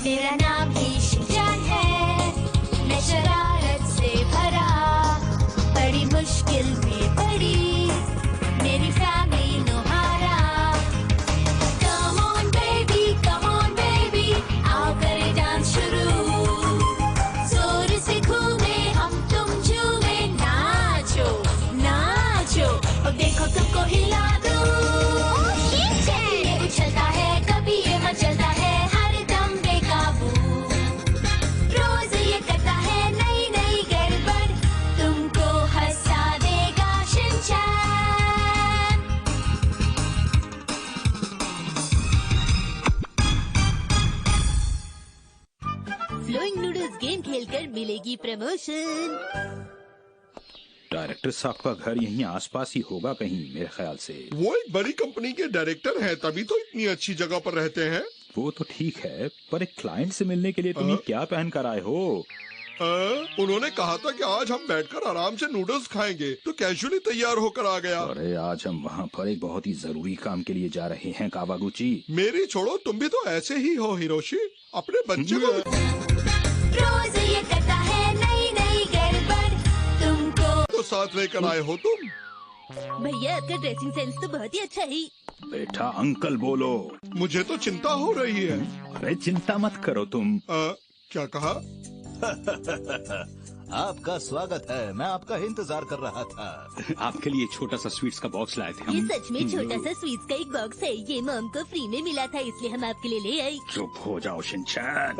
मेरा नाम ही शिनचैन है, मैं शरारत से भरा, बड़ी मुश्किल में पड़ी मेरी फैमिली नोहारा। Come on baby, आओ करें डांस शुरू, जोर से घूमे हम तुम झूमे, नाचो नाचो और देखो तुमको हिला दूं। ये उछलता है कभी ये मचलता है, हर दम बेकाबू, रोज ये करता है नई नई गड़बड़, तुमको हंसा देगा शिनचैन। फ्लोइंग नूडल्स गेम खेलकर मिलेगी प्रमोशन। डायरेक्टर साहब का घर यहीं आसपास ही होगा कहीं, मेरे ख्याल से। वो एक बड़ी कंपनी के डायरेक्टर हैं, तभी तो इतनी अच्छी जगह पर रहते हैं। वो तो ठीक है, पर एक क्लाइंट से मिलने के लिए तुम ये क्या पहन कर आए हो? उन्होंने कहा था कि आज हम बैठकर आराम से नूडल्स खाएंगे, तो कैजुअली तैयार होकर आ गया। अरे आज हम वहाँ पर एक बहुत ही जरूरी काम के लिए जा रहे हैं कावागुची। मेरी छोड़ो, तुम भी तो ऐसे ही हो हिरोशी, अपने बच्चे को रोज ये करता है नई नई गड़बड़, तुमको तो साथ लेकर आए हो तुम। भैया आपका ड्रेसिंग सेंस तो बहुत ही अच्छा है। बेटा अंकल बोलो। मुझे तो चिंता हो रही है। अरे चिंता मत करो तुम। क्या कहा? आपका स्वागत है, मैं आपका इंतजार कर रहा था। आपके लिए छोटा सा स्वीट्स का बॉक्स लाए थे ये हम। सच में छोटा सा स्वीट्स का एक बॉक्स है, ये मॉम को फ्री में मिला था, इसलिए हम आपके लिए ले आए। चुप हो जाओ शिनचैन।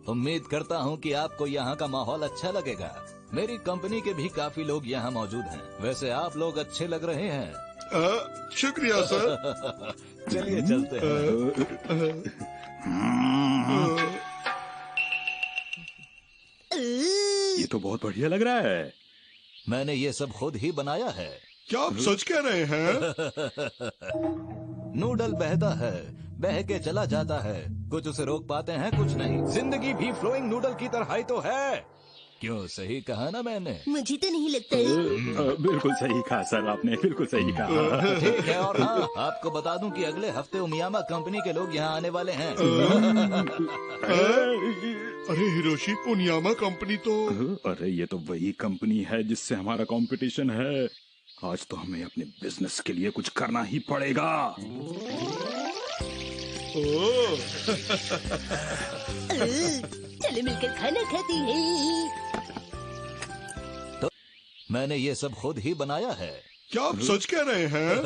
उम्मीद करता हूँ कि आपको यहाँ का माहौल अच्छा लगेगा। मेरी कंपनी के भी काफी लोग यहाँ मौजूद हैं। वैसे आप लोग अच्छे लग रहे हैं। शुक्रिया सर। चलिए चलते हैं। ये तो बहुत बढ़िया लग रहा है। मैंने ये सब खुद ही बनाया है। क्या आप सच कह रहे हैं? नूडल बहता है, बह के चला जाता है, कुछ उसे रोक पाते हैं, कुछ नहीं। जिंदगी भी फ्लोइंग नूडल की तरह ही तो है। क्यों, सही कहा ना मैंने? मुझे तो नहीं लगता है। बिल्कुल सही कहा सर आपने, बिल्कुल सही कहा। ठीक है, और हाँ, आपको बता दूं कि अगले हफ्ते उमियामा कंपनी के लोग यहाँ आने वाले हैं। अरे हिरोशी, उनियामा कंपनी तो। अरे ये तो वही कंपनी है जिससे हमारा कंपटीशन है। आज तो हमें अपने बिजनेस के लिए कुछ करना ही पड़ेगा। चलो मिलकर खाना खाते हैं। तो मैंने ये सब खुद ही बनाया है। क्या आप सच कह रहे हैं?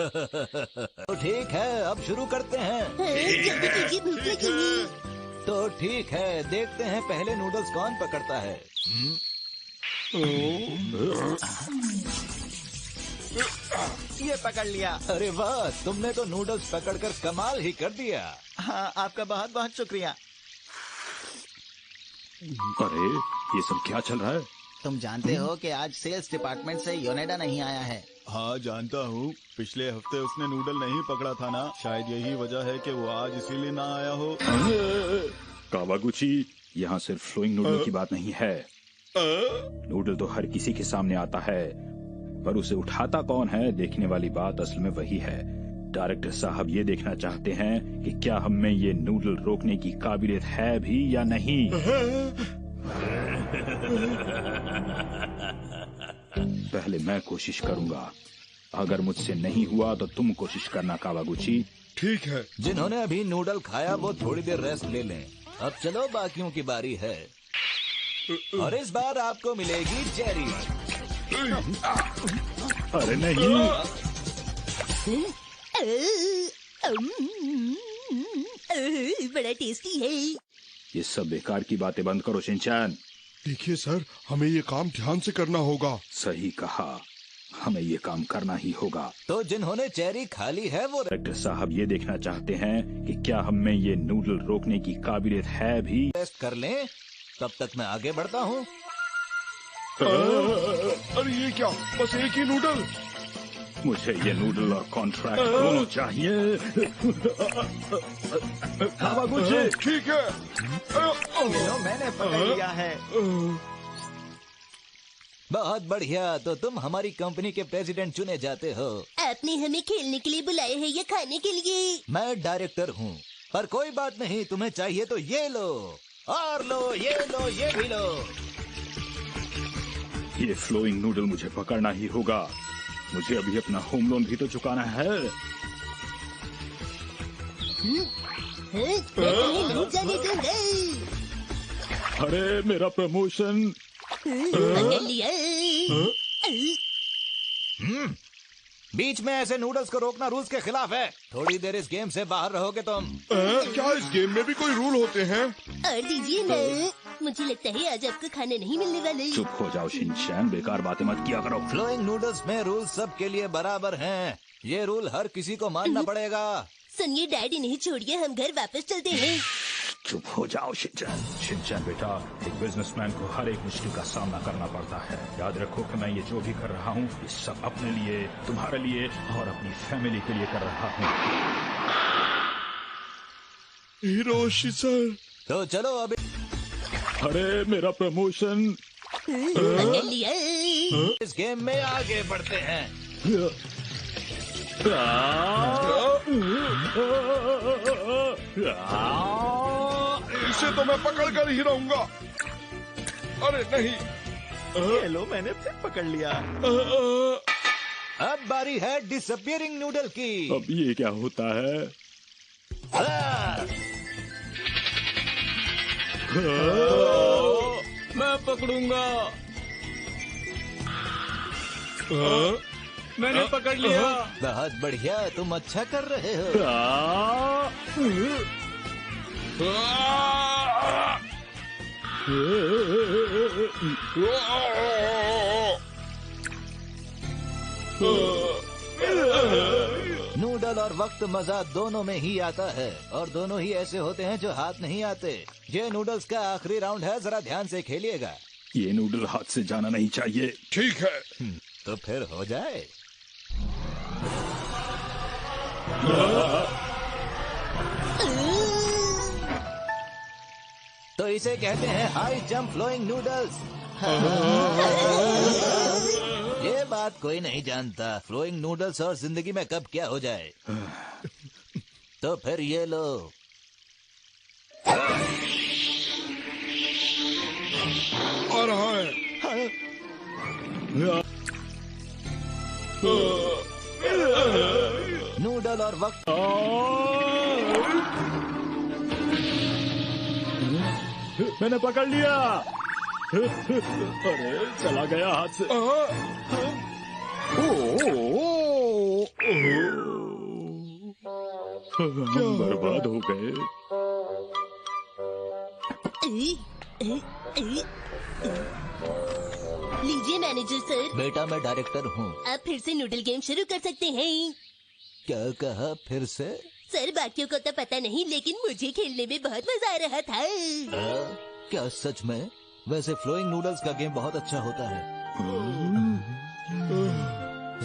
तो ठीक है, अब शुरू करते हैं। जल्दी कीजिए, भूख लगी है। तो ठीक है, देखते हैं पहले नूडल्स कौन पकड़ता है। ये पकड़ लिया। अरे वाह, तुमने तो नूडल्स पकड़कर कमाल ही कर दिया। हाँ, आपका बहुत बहुत शुक्रिया। अरे ये सब क्या चल रहा है? तुम जानते हो कि आज सेल्स डिपार्टमेंट से योनेडा नहीं आया है। हाँ जानता हूँ, पिछले हफ्ते उसने नूडल नहीं पकड़ा था ना, शायद यही वजह है कि वो आज इसीलिए ना आया हो। कावागुची, यहाँ सिर्फ फ्लोइंग नूडल की बात नहीं है। नूडल तो हर किसी के सामने आता है, पर उसे उठाता कौन है, देखने वाली बात असल में वही है। डायरेक्टर साहब ये देखना चाहते हैं कि क्या हम में ये नूडल रोकने की काबिलियत है भी या नहीं। पहले मैं कोशिश करूंगा, अगर मुझसे नहीं हुआ तो तुम कोशिश करना कावागुची। ठीक है। जिन्होंने अभी नूडल खाया वो थोड़ी देर रेस्ट ले लें। अब चलो, बाकियों की बारी है, और इस बार आपको मिलेगी चेरी। अरे नहीं। बड़ा टेस्टी है। ये सब बेकार की बातें बंद करो शिनचैन। देखिए सर, हमें ये काम ध्यान से करना होगा। सही कहा, हमें ये काम करना ही होगा। तो जिन्होंने चेरी खा ली है वो डायरेक्टर साहब ये देखना चाहते हैं कि क्या हम में ये नूडल रोकने की काबिलियत है भी। रेस्ट कर लें, तब तक मैं आगे बढ़ता हूँ। अरे ये क्या, बस एक ही नूडल? मुझे ये नूडल और कॉन्ट्रैक्ट दोनों चाहिए। ठीक है। मैंने पकड़ लिया है। बहुत बढ़िया, तो तुम हमारी कंपनी के प्रेसिडेंट चुने जाते हो। आपने हमें खेलने के लिए बुलाया है या खाने के लिए? मैं डायरेक्टर हूँ, पर कोई बात नहीं, तुम्हें चाहिए तो ये लो और लो, ये लो, ये भी लो। ये फ्लोइंग नूडल मुझे पकड़ना ही होगा। मुझे अभी अपना होम लोन भी तो चुकाना है। मैं तुम्हें नहीं जाने दूंगा। अरे मेरा प्रमोशन। पकड़ लिया। बीच में ऐसे नूडल्स को रोकना रूल्स के खिलाफ है। थोड़ी देर इस गेम से बाहर रहोगे तुम। क्या इस गेम में भी कोई रूल होते हैं? और दीजिए ना, मुझे लगता है आज आपको खाने नहीं मिलने वाले। चुप हो जाओ शिनचैन, बेकार बातें मत किया करो। फ्लोइंग नूडल्स में रूल सबके लिए बराबर हैं। ये रूल हर किसी को मानना पड़ेगा। सुनिए डैडी, नहीं छोड़िए, हम घर वापस चलते हैं। चुप हो जाओ शिनचैन। शिनचैन बेटा, एक बिजनेसमैन को हर एक मुश्किल का सामना करना पड़ता है। याद रखो कि मैं ये जो भी कर रहा हूँ, ये सब अपने लिए, तुम्हारे लिए और अपनी फैमिली के लिए कर रहा हूँ। Hiroshi sir. तो चलो अभी। अरे मेरा प्रमोशन। पकड़ लिया। इस गेम में आगे बढ़ते हैं। इसे तो मैं पकड़ कर ही रहूंगा। अरे नहीं। ये लो, मैंने फिर पकड़ लिया। अब बारी है डिसअपियरिंग नूडल की। अब ये क्या होता है? मैं पकड़ूंगा। मैंने पकड़ लिया। बहुत बढ़िया, तुम अच्छा कर रहे हो। नूडल और वक्त मजा दोनों में ही आता है, और दोनों ही ऐसे होते हैं जो हाथ नहीं आते। ये नूडल्स का आखिरी राउंड है, जरा ध्यान से खेलिएगा। ये नूडल हाथ से जाना नहीं चाहिए। ठीक है। तो फिर हो जाए। तो इसे कहते हैं हाई जंप फ्लोइंग नूडल्स। ये बात कोई नहीं जानता, फ्लोइंग नूडल्स और जिंदगी में कब क्या हो जाए। तो फिर ये लो। आ रहा है। नूडल और वक्त। मैंने पकड़ लिया। अरे चला गया हाथ से। हम बर्बाद हो गए। लीजिए मैनेजर सर। बेटा मैं डायरेक्टर हूँ। आप फिर से नूडल गेम शुरू कर सकते हैं। क्या कहा फिर से? सर बाकियों को तो पता नहीं, लेकिन मुझे खेलने में बहुत मजा आ रहा था। क्या सच में? वैसे फ्लोइंग नूडल्स का गेम बहुत अच्छा होता है।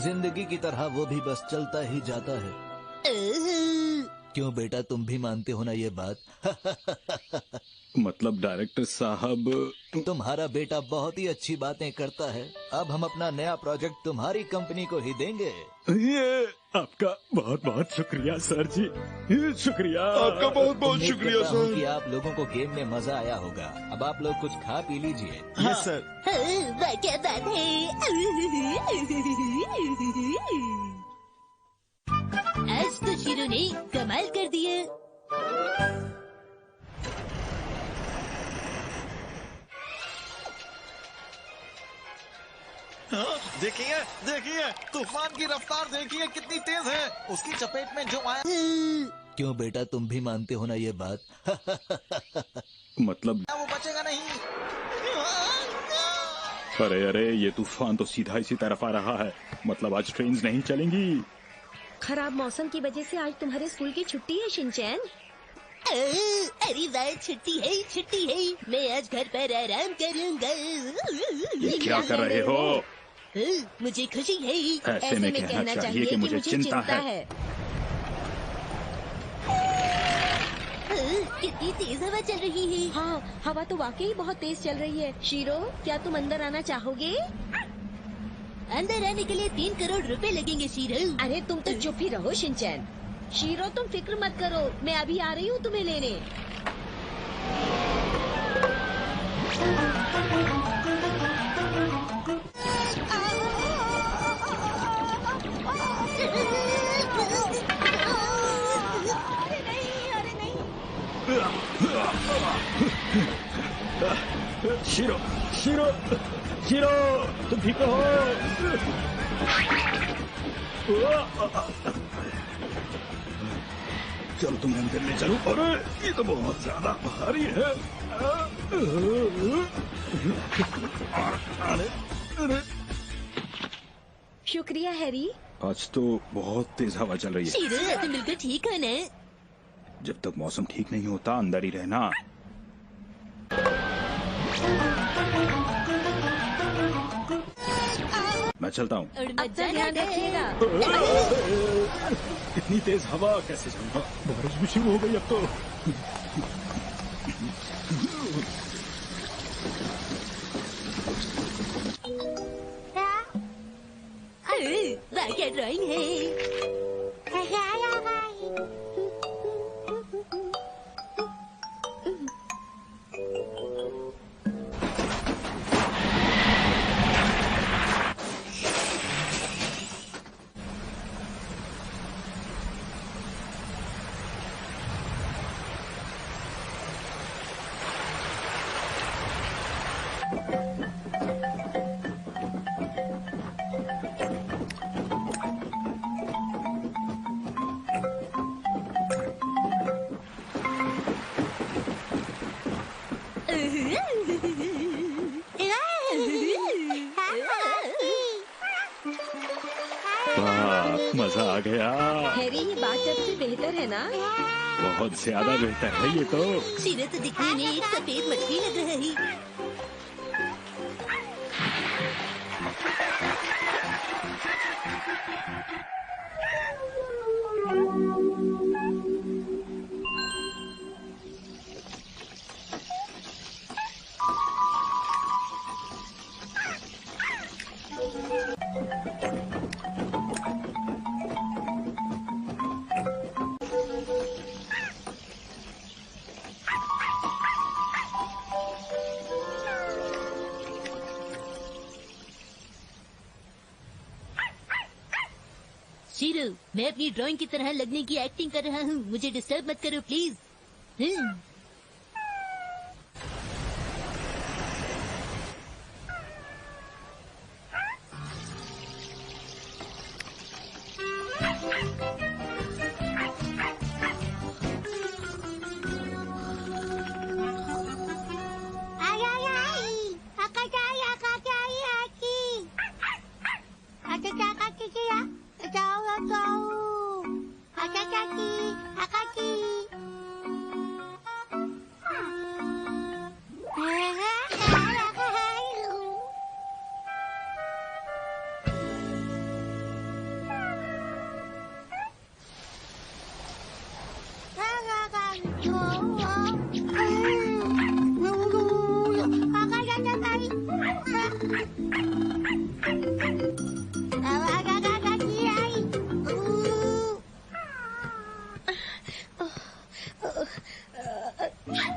जिंदगी की तरह वो भी बस चलता ही जाता है। क्यों बेटा, तुम भी मानते हो ना ये बात? मतलब डायरेक्टर साहब, तुम्हारा बेटा बहुत ही अच्छी बातें करता है। अब हम अपना नया प्रोजेक्ट तुम्हारी कंपनी को ही देंगे। ये आपका बहुत बहुत शुक्रिया सर जी। शुक्रिया आपका बहुत बहुत उम्मीद शुक्रिया करता हूँ सर। कि आप लोगों को गेम में मजा आया होगा। अब आप लोग कुछ खा पी लीजिए। Yes sir. वाह क्या बात है। आज तो शीरो ने कमाल कर दिया। देखिए देखिए, तूफान की रफ्तार देखिए कितनी तेज है। उसकी चपेट में जो आया। क्यों बेटा, तुम भी मानते हो ना ये बात? मतलब वो बचेगा नहीं। अरे अरे, ये तूफान तो सीधा इसी तरफ आ रहा है। मतलब आज ट्रेन्स नहीं चलेंगी। खराब मौसम की वजह से आज तुम्हारे स्कूल की छुट्टी है शिनचैन। अरे वाह, छुट्टी है छुट्टी है। मैं आज घर पर आराम करूंगा। ये क्या कर रहे हो? मुझे खुशी है। ऐसे में कहना चाहिए कि मुझे चिंता है। कितनी तेज हवा चल रही है। हाँ, हवा तो वाकई बहुत तेज चल रही है। शीरो, क्या तुम अंदर आना चाहोगे? अंदर आने के लिए 3 करोड़ रुपए लगेंगे शीरो। अरे तुम तो चुप ही रहो शिनचैन। शीरो तुम फिक्र मत करो, मैं अभी आ रही हूँ तुम्हें लेने। शीरो शीरो शीरो तुम ठीक हो? चलो तुम्हें अंदर ले चलो। अरे ये तो बहुत ज्यादा भारी है। अरे शुक्रिया हैरी। आज तो बहुत तेज हवा चल रही है। शीरो तुम बिल्कुल ठीक हो ना? जब तक मौसम ठीक नहीं होता अंदर ही रहना। मैं चलता हूँ। अब तक ध्यान रखिएगा। इतनी तेज हवा कैसे चलूंगा? बारिश भी शुरू हो गई अब तो। वाह क्या ड्राइंग है। मजा आ गया। हैरी ये बात जब से बेहतर है ना? बहुत ज्यादा बेहतर है ये तो। शीरो तो दिखने में एक सफेद मछली लग रहा है। शीरो मैं अपनी ड्राइंग की तरह लगने की एक्टिंग कर रहा हूँ, मुझे डिस्टर्ब मत करो प्लीज।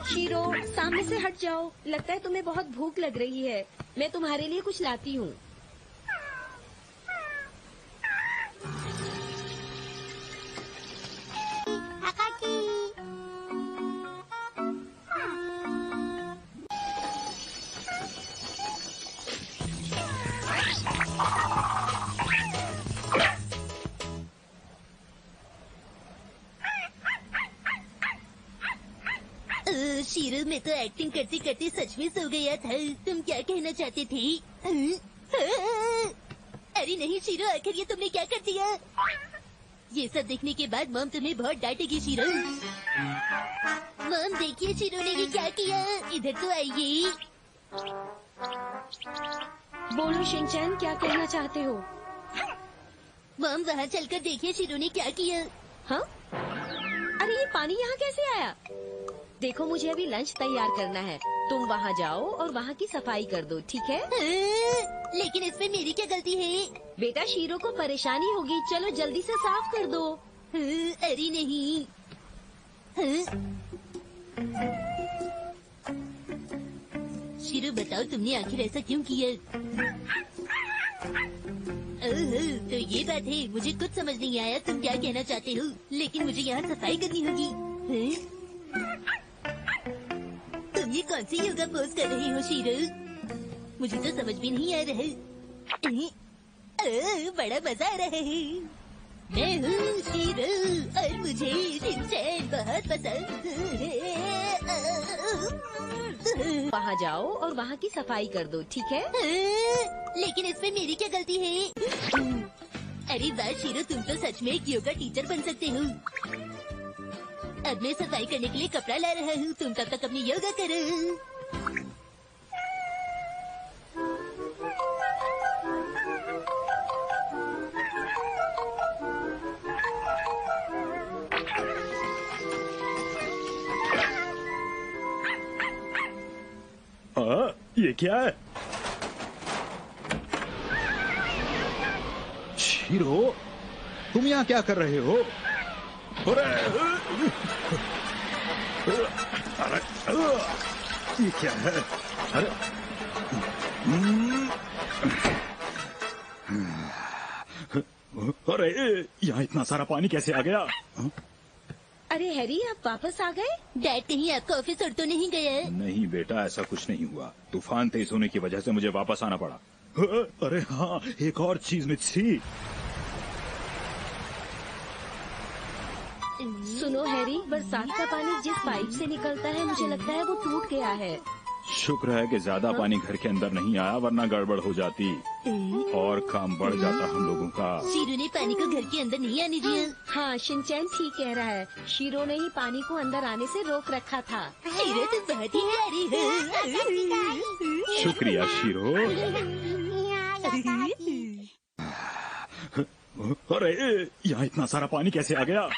शीरो सामने से हट जाओ, लगता है तुम्हें बहुत भूख लग रही है। मैं तुम्हारे लिए कुछ लाती हूँ। शीरो मैं तो एक्टिंग करते करते सच में सो गया था। तुम क्या कहना चाहते थे? अरे नहीं शीरो, आखिर ये तुमने क्या कर दिया? ये सब देखने के बाद मॉम तुम्हें बहुत डांटेगी शीरो। मॉम देखिए शीरो ने ये क्या किया। इधर तो आइए। बोलो शिनचैन, क्या कहना चाहते हो? मॉम वहाँ चलकर देखिए शीरो ने क्या किया। हाँ? अरे ये पानी यहाँ कैसे आया? देखो मुझे अभी लंच तैयार करना है, तुम वहाँ जाओ और वहाँ की सफाई कर दो, ठीक है? लेकिन इसमें मेरी क्या गलती है? बेटा शीरो को परेशानी होगी, चलो जल्दी से साफ कर दो। अरे नहीं। शीरो बताओ तुमने आखिर ऐसा क्यों किया? तो ये बात है, मुझे कुछ समझ नहीं आया तुम क्या कहना चाहते हो, लेकिन मुझे यहाँ सफाई करनी होगी। तुम ये कौन सी योगा पोज कर रही हो शीरो? मुझे तो समझ भी नहीं आ रहा। बड़ा मजा आ रहा है। मैं हूँ शीरो और मुझे शिनचैन बहुत पसंद है। वहाँ जाओ और वहाँ की सफाई कर दो, ठीक है? लेकिन इसमें मेरी क्या गलती है? अरे वाह शीरो, तुम तो सच में एक योगा टीचर बन सकते हो। अब मैं सफाई करने के लिए कपड़ा ला रहा हूँ, तुम तब तक अपनी योगा करो। ये क्या है? शीरो, तुम यहाँ क्या कर रहे हो? अरे ये क्या है? अरे अरे यहाँ इतना सारा पानी कैसे आ गया? अरे हैरी, आप वापस आ गए? डैड कहीं आपका ऑफिस उड़ तो नहीं गया? नहीं बेटा, ऐसा कुछ नहीं हुआ। तूफान तेज होने की वजह से मुझे वापस आना पड़ा। अरे हाँ, एक और चीज मिस थी। सुनो हैरी, बरसात का पानी जिस पाइप से निकलता है मुझे लगता है वो टूट गया है। शुक्र है कि ज्यादा पानी घर के अंदर नहीं आया, वरना गड़बड़ हो जाती और काम बढ़ जाता हम लोगों का। शीरो ने पानी को घर के अंदर नहीं आने दिया। हाँ, शिनचैन ठीक कह रहा है। शीरो ने ही पानी को अंदर आने से रोक रखा था। शीरो तुम बहुत ही प्यारी हो। शुक्रिया शीरो। अरे यहाँ इतना सारा पानी कैसे आ गया?